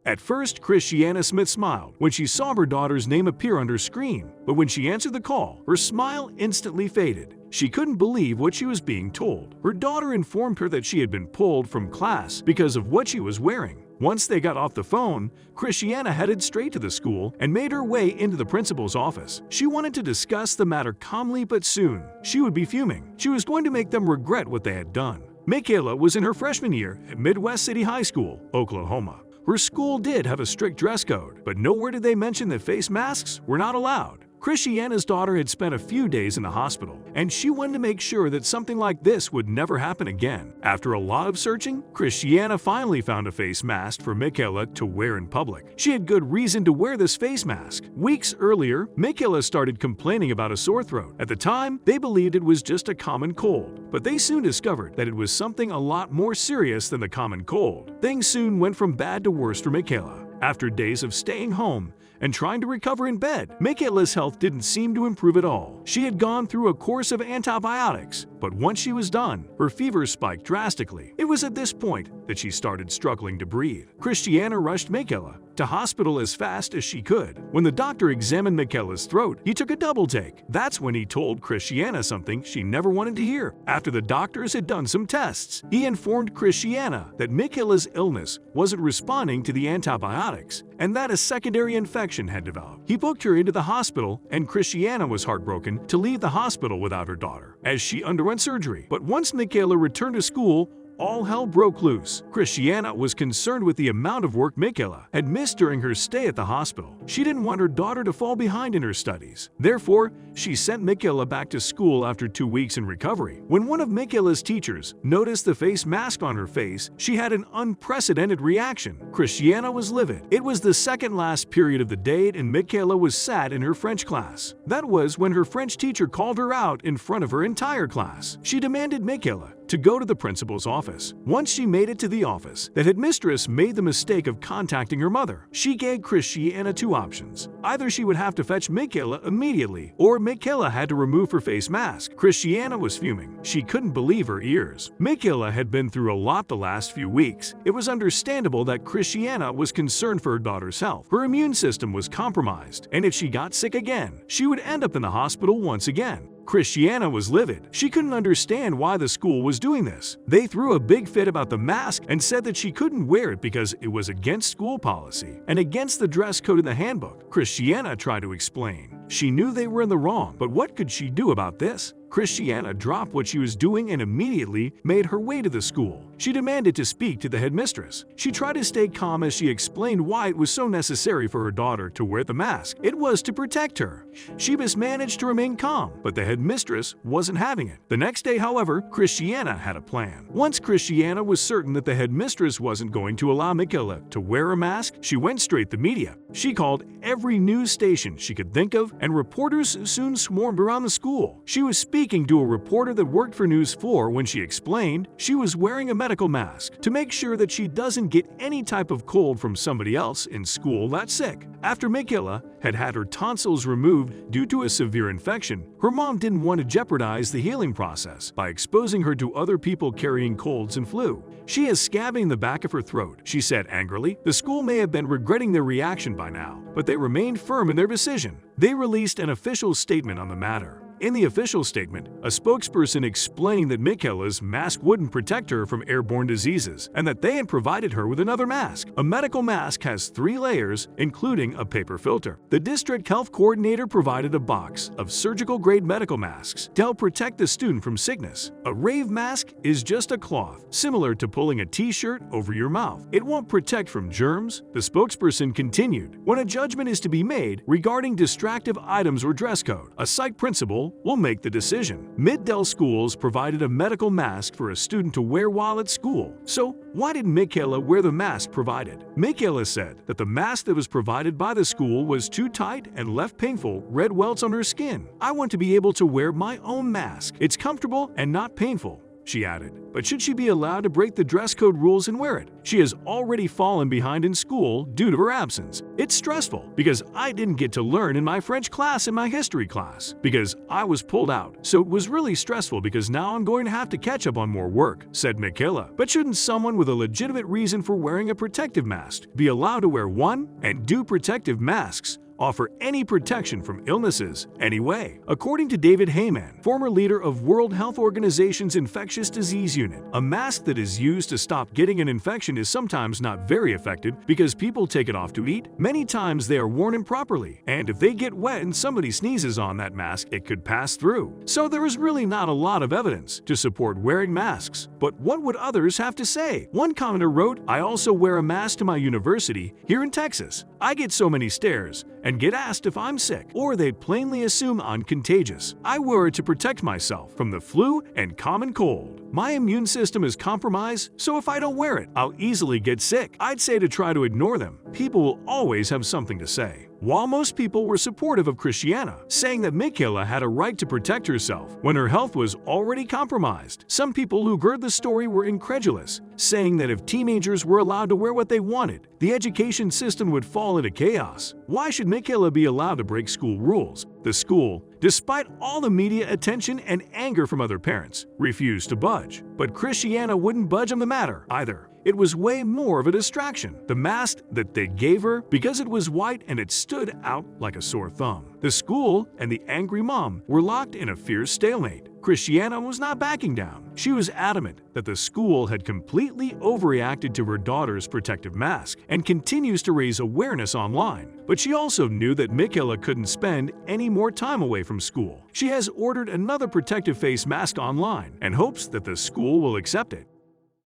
At first, Kristjana Smith smiled when she saw her daughter's name appear on her screen, but when she answered the call, her smile instantly faded. She couldn't believe what she was being told. Her daughter informed her that she had been pulled from class because of what she was wearing. Once they got off the phone, Kristjana headed straight to the school and made her way into the principal's office. She wanted to discuss the matter calmly, but soon she would be fuming. She was going to make them regret what they had done. Mikaela was in her freshman year at Midwest City High School, Oklahoma. Her school did have a strict dress code, but nowhere did they mention that face masks were not allowed. Kristjana's daughter had spent a few days in the hospital, and she wanted to make sure that something like this would never happen again. After a lot of searching, Kristjana finally found a face mask for Mikaela to wear in public. She had good reason to wear this face mask. Weeks earlier, Mikaela started complaining about a sore throat. At the time, they believed it was just a common cold, but they soon discovered that it was something a lot more serious than the common cold. Things soon went from bad to worse for Mikaela. After days of staying home and trying to recover in bed, Mikaela's health didn't seem to improve at all. She had gone through a course of antibiotics, but once she was done, her fever spiked drastically. It was at this point that she started struggling to breathe. Kristjana rushed Mikaela to hospital as fast as she could. When the doctor examined Mikaela's throat, he took a double take. That's when he told Kristjana something she never wanted to hear. After the doctors had done some tests, he informed Kristjana that Mikaela's illness wasn't responding to the antibiotics and that a secondary infection had developed. He booked her into the hospital, and Kristjana was heartbroken to leave the hospital without her daughter as she underwent surgery. But once Mikaela returned to school, all hell broke loose. Kristjana was concerned with the amount of work Mikaela had missed during her stay at the hospital. She didn't want her daughter to fall behind in her studies. Therefore, she sent Mikaela back to school after 2 weeks in recovery. When one of Mikaela's teachers noticed the face mask on her face, she had an unprecedented reaction. Kristjana was livid. It was the second last period of the day, and Mikaela was sat in her French class. That was when her French teacher called her out in front of her entire class. She demanded Mikaela to go to the principal's office. Once she made it to the office, the headmistress made the mistake of contacting her mother. She gave Kristjana 2 options. Either she would have to fetch Mikaela immediately, or Mikaela had to remove her face mask. Kristjana was fuming. She couldn't believe her ears. Mikaela had been through a lot the last few weeks. It was understandable that Kristjana was concerned for her daughter's health. Her immune system was compromised, and if she got sick again, she would end up in the hospital once again. Kristjana was livid. She couldn't understand why the school was doing this. They threw a big fit about the mask and said that she couldn't wear it because it was against school policy and against the dress code in the handbook. Kristjana tried to explain. She knew they were in the wrong, but what could she do about this? Kristjana dropped what she was doing and immediately made her way to the school. She demanded to speak to the headmistress. She tried to stay calm as she explained why it was so necessary for her daughter to wear the mask. It was to protect her. She managed to remain calm, but the headmistress wasn't having it. The next day, however, Kristjana had a plan. Once Kristjana was certain that the headmistress wasn't going to allow Mikaela to wear a mask, she went straight to media. She called every news station she could think of, and reporters soon swarmed around the school. She was speaking to a reporter that worked for News 4 when she explained she was wearing a medical mask to make sure that she doesn't get any type of cold from somebody else in school that's sick. After Mikaela had had her tonsils removed due to a severe infection, her mom didn't want to jeopardize the healing process by exposing her to other people carrying colds and flu. She has scabbing in the back of her throat, she said angrily. The school may have been regretting their reaction by now, but they remained firm in their decision. They released an official statement on the matter. In the official statement, a spokesperson explained that Mikaela's mask wouldn't protect her from airborne diseases and that they had provided her with another mask. A medical mask has 3 layers, including a paper filter. The district health coordinator provided a box of surgical-grade medical masks to help protect the student from sickness. A rave mask is just a cloth, similar to pulling a t-shirt over your mouth. It won't protect from germs, the spokesperson continued. When a judgment is to be made regarding distractive items or dress code, a site principal will make the decision. Mid-Del schools provided a medical mask for a student to wear while at school. So why did Mikaela wear the mask provided? Mikaela said that the mask that was provided by the school was too tight and left painful red welts on her skin. I want to be able to wear my own mask. It's comfortable and not painful, she added. But should she be allowed to break the dress code rules and wear it? She has already fallen behind in school due to her absence. It's stressful because I didn't get to learn in my French class and my history class because I was pulled out. So it was really stressful because now I'm going to have to catch up on more work, said Mikaela. But shouldn't someone with a legitimate reason for wearing a protective mask be allowed to wear one? And do protective masks offer any protection from illnesses anyway? According to David Heyman, former leader of World Health Organization's Infectious Disease Unit, a mask that is used to stop getting an infection is sometimes not very effective because people take it off to eat. Many times they are worn improperly, and if they get wet and somebody sneezes on that mask, it could pass through. So there is really not a lot of evidence to support wearing masks. But what would others have to say? One commenter wrote, "I also wear a mask to my university here in Texas. I get so many stares and get asked if I'm sick, or they plainly assume I'm contagious. I wear it to protect myself from the flu and common cold. My immune system is compromised, so if I don't wear it, I'll easily get sick." I'd say to try to ignore them. People will always have something to say. While most people were supportive of Kristjana, saying that Mikaela had a right to protect herself when her health was already compromised, some people who heard the story were incredulous, saying that if teenagers were allowed to wear what they wanted, the education system would fall into chaos. Why should Mikaela be allowed to break school rules? The school, despite all the media attention and anger from other parents, refused to budge. But Kristjana wouldn't budge on the matter either. It was way more of a distraction. The mask that they gave her because it was white and it stood out like a sore thumb. The school and the angry mom were locked in a fierce stalemate. Kristjana was not backing down. She was adamant that the school had completely overreacted to her daughter's protective mask and continues to raise awareness online. But she also knew that Mikaela couldn't spend any more time away from school. She has ordered another protective face mask online and hopes that the school will accept it.